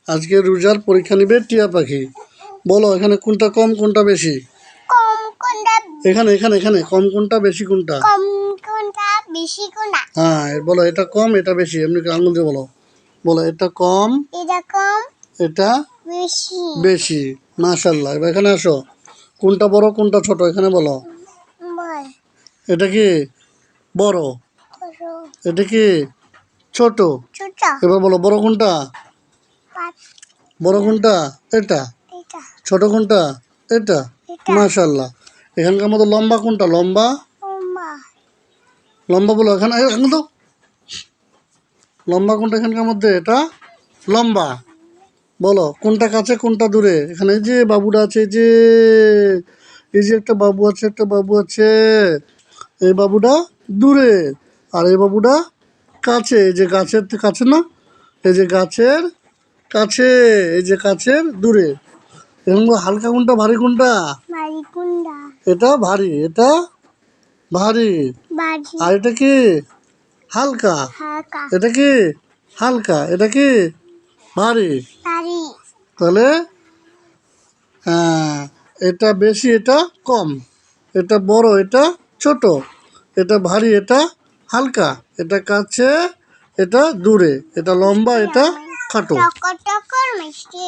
আজকে রোজার পরীক্ষা নিবে টিয়া পাখি। বলো এখানে কোনটা কম কোনটা বেশি? কম কোনটা? এখানে এখানে এখানে কম কোনটা বেশি কোনটা? কম কোনটা বেশি কোনটা? হ্যাঁ বলো এটা কম এটা বেশি, এমনি আঙুল দিয়ে বলো। বলো এটা কম এটা কম এটা বেশি। বেশি। মাশাআল্লাহ। এবার এখানে আসো, কোনটা বড় কোনটা ছোট এখানে বলো। বল। এটা কি বড়, এটা কি ছোট? ছোট। এবার বলো বড় কোনটা? বড় কোনটা? এটা। এটা। ছোট কোনটা? এটা। এটা। মাশাআল্লাহ। এখানকার মধ্যে লম্বা কোনটা? লম্বা লম্বা। লম্বা বলো এখানে এখন তো। লম্বা কোনটা এখানকার মধ্যে? এটা লম্বা। বলো কোনটা কাছে কোনটা দূরে? এখানে এই যে বাবুটা আছে, এই যে একটা বাবু আছে, একটা বাবু আছে। এই বাবুটা দূরে আর এই বাবুটা কাছে। এই যে গাছের কাছে না, এই যে গাছের কাছে, এই যে গাছের দূরে। এখন হালকা কোনটা ভারী কোনটা? ভারী কোনটা? এটা ভারী, এটা ভারী। ভারী। আর এটা কি হালকা? হালকা। এটা কি হালকা, এটা কি ভারী। ভারী। তাহলে হ্যাঁ, এটা বেশি এটা কম, এটা বড় এটা ছোট, এটা ভারী এটা হালকা, এটা কাছে এটা দূরে, এটা লম্বা এটা খাটো। টকর টকর মিষ্টি।